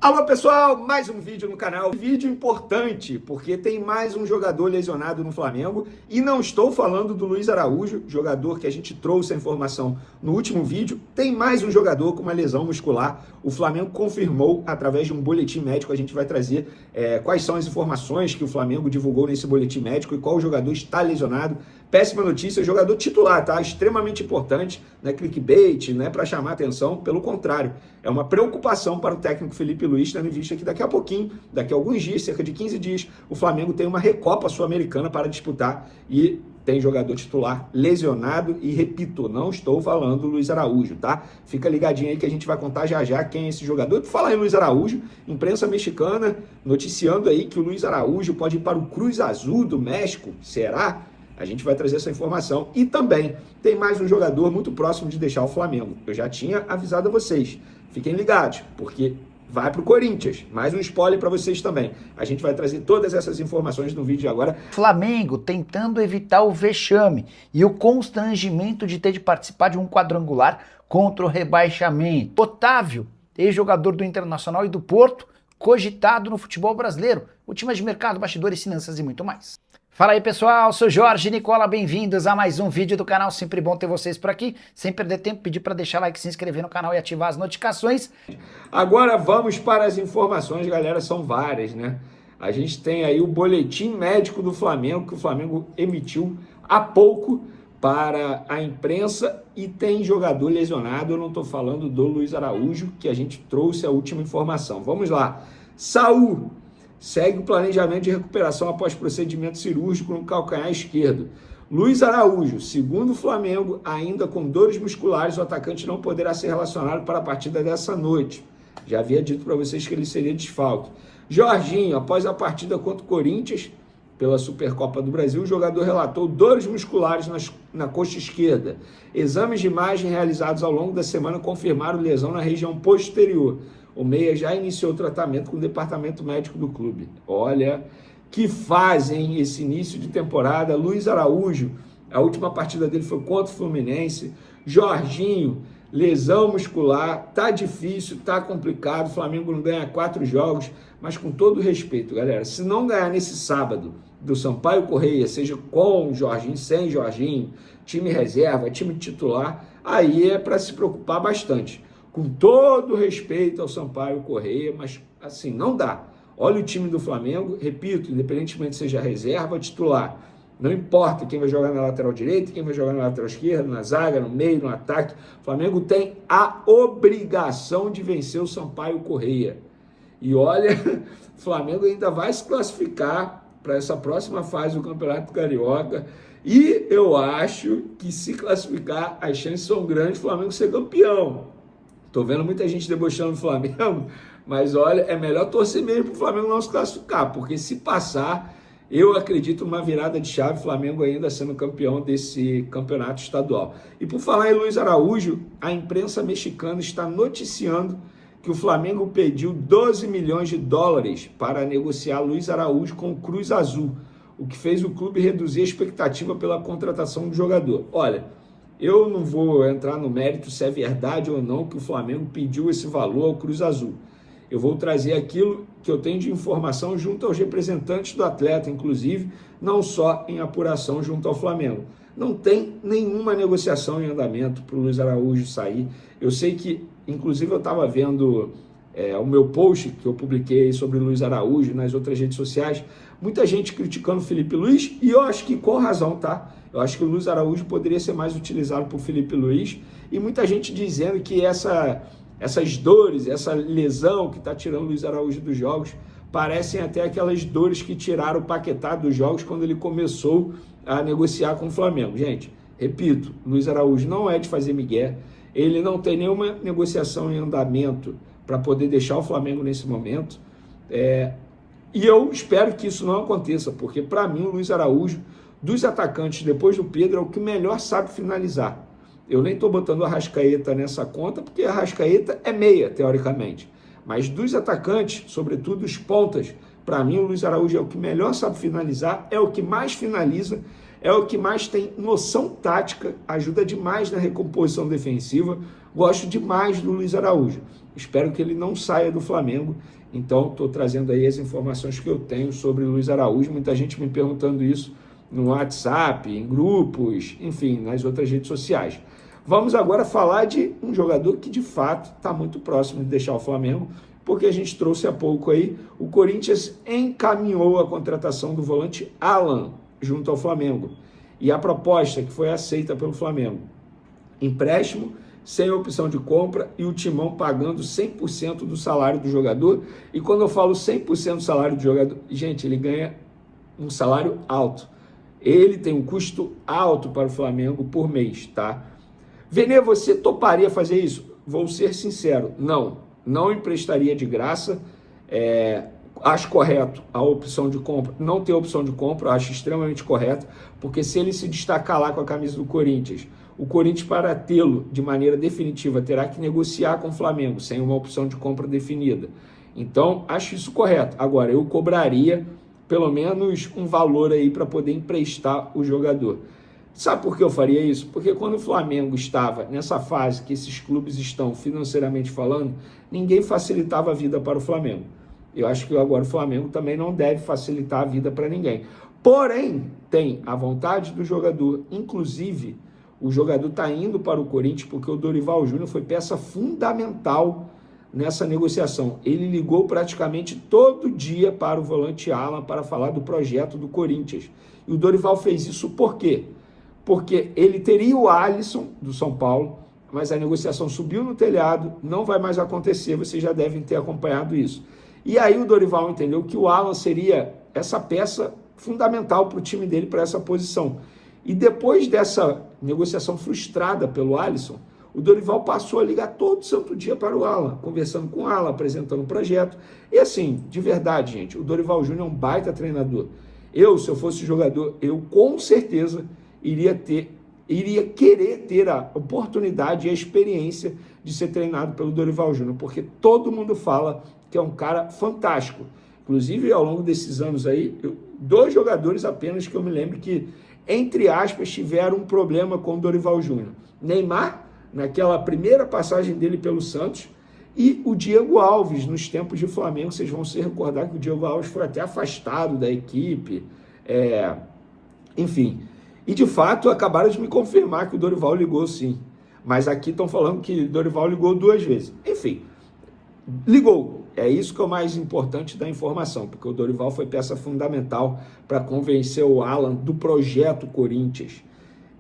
Alô pessoal, mais um vídeo no canal, vídeo importante, porque tem mais um jogador lesionado no Flamengo e não estou falando do Luiz Araújo, jogador que a gente trouxe a informação no último vídeo, tem mais um jogador com uma lesão muscular, o Flamengo confirmou através de um boletim médico, a gente vai trazer quais são as informações que o Flamengo divulgou nesse boletim médico e qual jogador está lesionado. Péssima notícia, jogador titular, tá? Extremamente importante, não é clickbait, não é para chamar atenção, pelo contrário, é uma preocupação para o técnico Felipe Luiz, tendo em vista que daqui a pouquinho, daqui a alguns dias, cerca de 15 dias, o Flamengo tem uma Recopa Sul-Americana para disputar e tem jogador titular lesionado e, repito, não estou falando do Luiz Araújo, tá? Fica ligadinho aí que a gente vai contar já já quem é esse jogador. Por falar em Luiz Araújo, imprensa mexicana noticiando aí que o Luiz Araújo pode ir para o Cruz Azul do México, será? A gente vai trazer essa informação. E também tem mais um jogador muito próximo de deixar o Flamengo. Eu já tinha avisado a vocês. Fiquem ligados, porque vai para o Corinthians. Mais um spoiler para vocês também. A gente vai trazer todas essas informações no vídeo de agora. Flamengo tentando evitar o vexame e o constrangimento de ter de participar de um quadrangular contra o rebaixamento. Otávio, ex-jogador do Internacional e do Porto, cogitado no futebol brasileiro. Últimas de mercado, bastidores, finanças e muito mais. Fala aí pessoal, sou Jorge Nicola, bem-vindos a mais um vídeo do canal, sempre bom ter vocês por aqui, sem perder tempo, pedir para deixar like, se inscrever no canal e ativar as notificações. Agora vamos para as informações, galera, são várias, né? A gente tem aí o boletim médico do Flamengo, que o Flamengo emitiu há pouco para a imprensa e tem jogador lesionado, eu não estou falando do Luiz Araújo, que a gente trouxe a última informação. Vamos lá, Saúl segue o planejamento de recuperação após procedimento cirúrgico no calcanhar esquerdo. Luiz Araújo, segundo o Flamengo, ainda com dores musculares, o atacante não poderá ser relacionado para a partida dessa noite. Já havia dito para vocês que ele seria desfalque. Jorginho, após a partida contra o Corinthians, pela Supercopa do Brasil, o jogador relatou dores musculares na coxa esquerda. Exames de imagem realizados ao longo da semana confirmaram lesão na região posterior. O meia já iniciou o tratamento com o departamento médico do clube. Olha, que fazem esse início de temporada. Luiz Araújo, a última partida dele foi contra o Fluminense. Jorginho, lesão muscular, tá difícil, tá complicado. O Flamengo não ganha 4 jogos, mas com todo respeito, galera, se não ganhar nesse sábado do Sampaio Corrêa, seja com Jorginho, sem Jorginho, time reserva, time titular, aí é para se preocupar bastante. Com todo respeito ao Sampaio Corrêa, mas assim, não dá. Olha o time do Flamengo, repito, independentemente seja reserva ou titular, não importa quem vai jogar na lateral direita, quem vai jogar na lateral esquerda, na zaga, no meio, no ataque, o Flamengo tem a obrigação de vencer o Sampaio Corrêa. E olha, o Flamengo ainda vai se classificar para essa próxima fase do Campeonato Carioca, e eu acho que se classificar, as chances são grandes do Flamengo ser campeão. Tô vendo muita gente debochando do Flamengo, mas olha, é melhor torcer mesmo para o Flamengo não se classificar, porque se passar, eu acredito numa virada de chave, Flamengo ainda sendo campeão desse campeonato estadual. E por falar em Luiz Araújo, a imprensa mexicana está noticiando que o Flamengo pediu 12 milhões de dólares para negociar Luiz Araújo com o Cruz Azul, o que fez o clube reduzir a expectativa pela contratação do jogador. Olha, eu não vou entrar no mérito se é verdade ou não que o Flamengo pediu esse valor ao Cruz Azul. Eu vou trazer aquilo que eu tenho de informação junto aos representantes do atleta, inclusive, não só em apuração junto ao Flamengo. Não tem nenhuma negociação em andamento para o Luiz Araújo sair. Eu sei que, inclusive, eu estava vendo o meu post que eu publiquei sobre o Luiz Araújo nas outras redes sociais, muita gente criticando o Felipe Luiz, e eu acho que com razão, tá? Eu acho que o Luiz Araújo poderia ser mais utilizado por Felipe Luiz, e muita gente dizendo que essas dores, essa lesão que está tirando o Luiz Araújo dos jogos, parecem até aquelas dores que tiraram o Paquetá dos jogos quando ele começou a negociar com o Flamengo. Gente, repito, Luiz Araújo não é de fazer migué, ele não tem nenhuma negociação em andamento para poder deixar o Flamengo nesse momento, e eu espero que isso não aconteça, porque para mim o Luiz Araújo, dos atacantes depois do Pedro, é o que melhor sabe finalizar. Eu nem estou botando a Arrascaeta nessa conta, porque a Arrascaeta é meia, teoricamente. Mas dos atacantes, sobretudo os pontas, Para mim, o Luiz Araújo é o que melhor sabe finalizar, é o que mais finaliza, é o que mais tem noção tática, ajuda demais na recomposição defensiva. Gosto demais do Luiz Araújo. Espero que ele não saia do Flamengo. Então, estou trazendo aí as informações que eu tenho sobre o Luiz Araújo. Muita gente me perguntando isso no WhatsApp, em grupos, enfim, nas outras redes sociais. Vamos agora falar de um jogador que, de fato, está muito próximo de deixar o Flamengo, porque a gente trouxe há pouco aí, o Corinthians encaminhou a contratação do volante Alan junto ao Flamengo. E a proposta que foi aceita pelo Flamengo, empréstimo, sem opção de compra e o Timão pagando 100% do salário do jogador. E quando eu falo 100% do salário do jogador, gente, ele ganha um salário alto. Ele tem um custo alto para o Flamengo por mês, tá? Vene, você toparia fazer isso? Vou ser sincero, não emprestaria de graça. Acho correto a opção de compra, não ter opção de compra, acho extremamente correto, porque se ele se destacar lá com a camisa do Corinthians, o Corinthians, para tê-lo de maneira definitiva, terá que negociar com o Flamengo, sem uma opção de compra definida. Então, acho isso correto. Agora, eu cobraria pelo menos um valor aí para poder emprestar o jogador. Sabe por que eu faria isso? Porque quando o Flamengo estava nessa fase que esses clubes estão financeiramente falando, ninguém facilitava a vida para o Flamengo. Eu acho que agora o Flamengo também não deve facilitar a vida para ninguém. Porém, tem a vontade do jogador. Inclusive, o jogador está indo para o Corinthians porque o Dorival Júnior foi peça fundamental nessa negociação. Ele ligou praticamente todo dia para o volante Alan para falar do projeto do Corinthians. E o Dorival fez isso por quê? Porque ele teria o Alisson do São Paulo, mas a negociação subiu no telhado, não vai mais acontecer, vocês já devem ter acompanhado isso. E aí o Dorival entendeu que o Alan seria essa peça fundamental para o time dele, para essa posição. E depois dessa negociação frustrada pelo Alisson, o Dorival passou a ligar todo santo dia para o Alan, conversando com o Alan, apresentando o projeto. E assim, de verdade, gente, o Dorival Júnior é um baita treinador. Se eu fosse jogador, eu com certeza iria querer ter a oportunidade e a experiência de ser treinado pelo Dorival Júnior, porque todo mundo fala que é um cara fantástico. Inclusive, ao longo desses anos aí, 2 jogadores apenas que eu me lembro que, entre aspas, tiveram um problema com o Dorival Júnior. Neymar, naquela primeira passagem dele pelo Santos, e o Diego Alves, nos tempos de Flamengo. Vocês vão se recordar que o Diego Alves foi até afastado da equipe, enfim. E, de fato, acabaram de me confirmar que o Dorival ligou sim. Mas aqui estão falando que o Dorival ligou 2 vezes. Enfim, ligou. É isso que é o mais importante da informação, porque o Dorival foi peça fundamental para convencer o Alan do projeto Corinthians.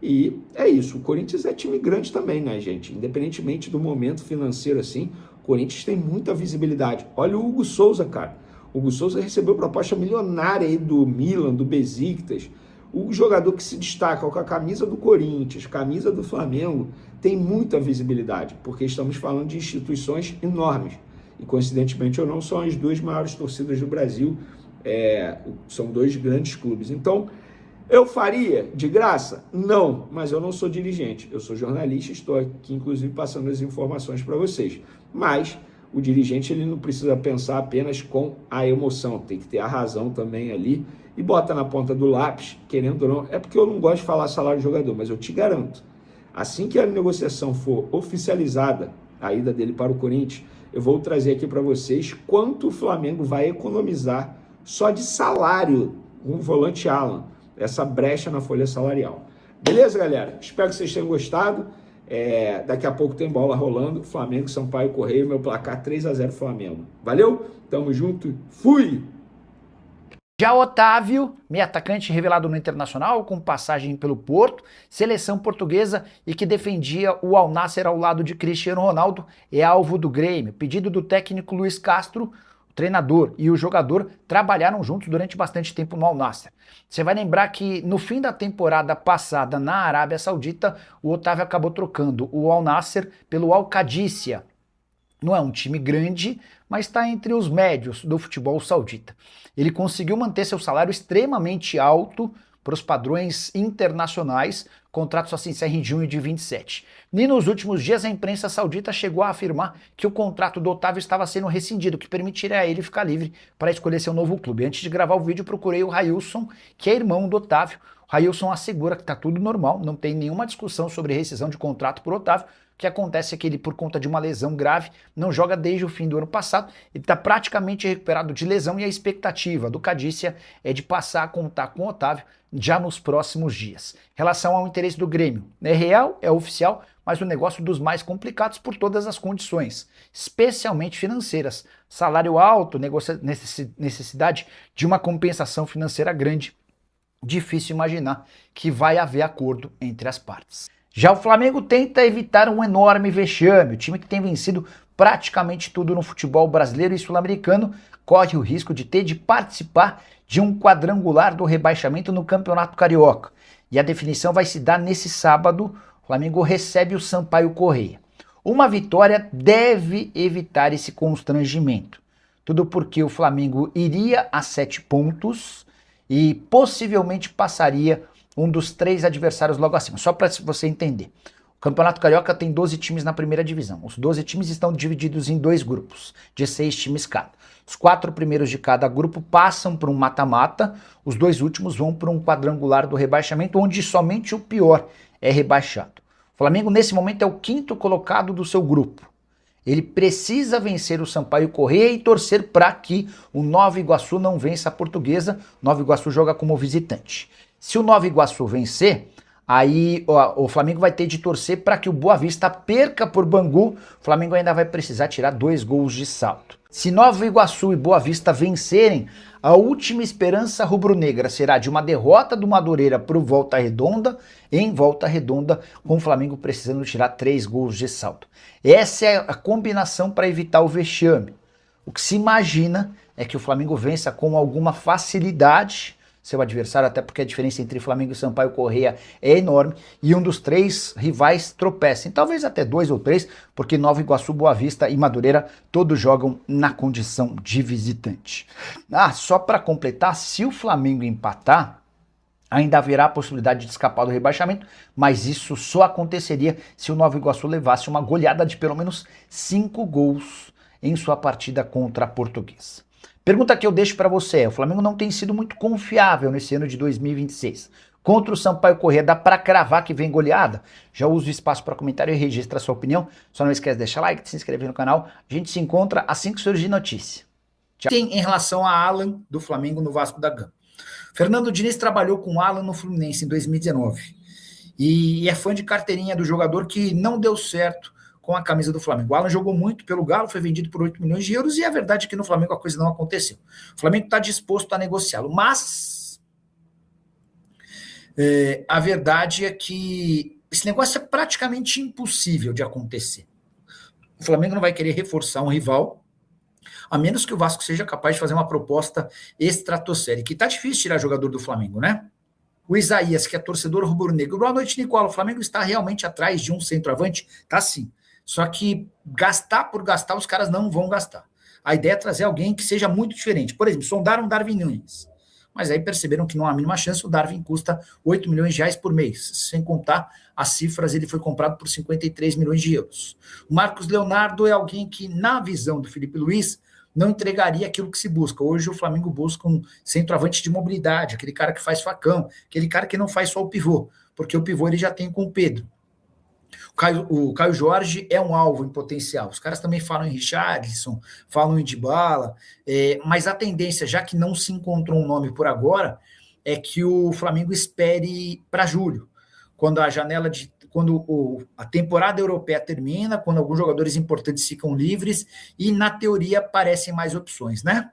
E é isso. O Corinthians é time grande também, né, gente? Independentemente do momento financeiro assim, o Corinthians tem muita visibilidade. Olha o Hugo Souza, cara. O Hugo Souza recebeu proposta milionária aí do Milan, do Besiktas. O jogador que se destaca com a camisa do Corinthians, camisa do Flamengo, tem muita visibilidade, porque estamos falando de instituições enormes. E, coincidentemente ou não, são as 2 maiores torcidas do Brasil, são 2 grandes clubes. Então, eu faria de graça? Não, mas eu não sou dirigente, eu sou jornalista, estou aqui, inclusive, passando as informações para vocês. Mas o dirigente, ele não precisa pensar apenas com a emoção, tem que ter a razão também ali, e bota na ponta do lápis, querendo ou não. É porque eu não gosto de falar salário de jogador, mas eu te garanto, assim que a negociação for oficializada, a ida dele para o Corinthians, eu vou trazer aqui para vocês quanto o Flamengo vai economizar só de salário com o volante Alan, essa brecha na folha salarial. Beleza, galera? Espero que vocês tenham gostado. Daqui a pouco tem bola rolando. Flamengo, Sampaio Correia, meu placar 3-0 Flamengo. Valeu? Tamo junto. Fui! Já Otávio, meio atacante revelado no Internacional, com passagem pelo Porto, seleção portuguesa e que defendia o Al Nassr ao lado de Cristiano Ronaldo, é alvo do Grêmio. Pedido do técnico Luiz Castro, o treinador e o jogador trabalharam juntos durante bastante tempo no Al Nassr. Você vai lembrar que no fim da temporada passada na Arábia Saudita, o Otávio acabou trocando o Al Nassr pelo Al Qadisiyah. Não é um time grande, mas está entre os médios do futebol saudita. Ele conseguiu manter seu salário extremamente alto para os padrões internacionais, o contrato só se encerra em junho de 27. E nos últimos dias a imprensa saudita chegou a afirmar que o contrato do Otávio estava sendo rescindido, o que permitiria a ele ficar livre para escolher seu novo clube. Antes de gravar o vídeo, procurei o Railson, que é irmão do Otávio. O Railson assegura que está tudo normal, não tem nenhuma discussão sobre rescisão de contrato por Otávio. O que acontece é que ele, por conta de uma lesão grave, não joga desde o fim do ano passado. Ele está praticamente recuperado de lesão e a expectativa do Cadícia é de passar a contar com o Otávio já nos próximos dias. Em relação ao interesse do Grêmio, é real, é oficial, mas o negócio dos mais complicados por todas as condições, especialmente financeiras. Salário alto, necessidade de uma compensação financeira grande. Difícil imaginar que vai haver acordo entre as partes. Já o Flamengo tenta evitar um enorme vexame. O time que tem vencido praticamente tudo no futebol brasileiro e sul-americano corre o risco de ter de participar de um quadrangular do rebaixamento no Campeonato Carioca. E a definição vai se dar nesse sábado. O Flamengo recebe o Sampaio Corrêa. Uma vitória deve evitar esse constrangimento. Tudo porque o Flamengo iria a 7 pontos e possivelmente passaria um dos 3 adversários logo acima. Só para você entender. O Campeonato Carioca tem 12 times na primeira divisão. Os 12 times estão divididos em 2 grupos, de 6 times cada. Os 4 primeiros de cada grupo passam para um mata-mata, os 2 últimos vão para um quadrangular do rebaixamento, onde somente o pior é rebaixado. O Flamengo, nesse momento, é o 5º colocado do seu grupo. Ele precisa vencer o Sampaio Corrêa e torcer para que o Nova Iguaçu não vença a Portuguesa. O Nova Iguaçu joga como visitante. Se o Nova Iguaçu vencer, aí o Flamengo vai ter de torcer para que o Boa Vista perca por Bangu. O Flamengo ainda vai precisar tirar 2 gols de saldo. Se Nova Iguaçu e Boa Vista vencerem, a última esperança rubro-negra será de uma derrota do Madureira para o Volta Redonda, em Volta Redonda, com o Flamengo precisando tirar 3 gols de saldo. Essa é a combinação para evitar o vexame. O que se imagina é que o Flamengo vença com alguma facilidade seu adversário, até porque a diferença entre Flamengo e Sampaio Corrêa é enorme, e um dos 3 rivais tropecem, talvez até 2 ou 3, porque Nova Iguaçu, Boa Vista e Madureira todos jogam na condição de visitante. Só para completar, se o Flamengo empatar, ainda haverá a possibilidade de escapar do rebaixamento, mas isso só aconteceria se o Nova Iguaçu levasse uma goleada de pelo menos 5 gols em sua partida contra a Portuguesa. Pergunta que eu deixo para você é: o Flamengo não tem sido muito confiável nesse ano de 2026. Contra o Sampaio Corrêa, dá para cravar que vem goleada? Já usa o espaço para comentário e registra a sua opinião. Só não esquece de deixar like, de se inscrever no canal. A gente se encontra assim que surgir notícia. Tchau. Em relação a Alan do Flamengo no Vasco da Gama. Fernando Diniz trabalhou com Alan no Fluminense em 2019. E é fã de carteirinha do jogador que não deu certo com a camisa do Flamengo. O Alan jogou muito pelo Galo, foi vendido por 8 milhões de euros e a verdade é que no Flamengo a coisa não aconteceu. O Flamengo está disposto a negociá-lo, mas a verdade é que esse negócio é praticamente impossível de acontecer. O Flamengo não vai querer reforçar um rival, a menos que o Vasco seja capaz de fazer uma proposta estratosférica. Que tá difícil tirar jogador do Flamengo, né? O Isaías, que é torcedor rubro-negro. Boa noite, Nicola. O Flamengo está realmente atrás de um centroavante? Tá sim. Só que gastar por gastar, os caras não vão gastar. A ideia é trazer alguém que seja muito diferente. Por exemplo, sondaram o Darwin Nunes. Mas aí perceberam que não há a mínima chance. O Darwin custa 8 milhões de reais por mês. Sem contar as cifras, ele foi comprado por 53 milhões de euros. O Marcos Leonardo é alguém que, na visão do Felipe Luiz, não entregaria aquilo que se busca. Hoje o Flamengo busca um centroavante de mobilidade, aquele cara que faz facão, aquele cara que não faz só o pivô, porque o pivô ele já tem com o Pedro. O Caio Jorge é um alvo em potencial. Os caras também falam em Richarlison, falam em Dybala, mas a tendência, já que não se encontrou um nome por agora, é que o Flamengo espere para julho, quando a temporada europeia termina, quando alguns jogadores importantes ficam livres e, na teoria, aparecem mais opções, né?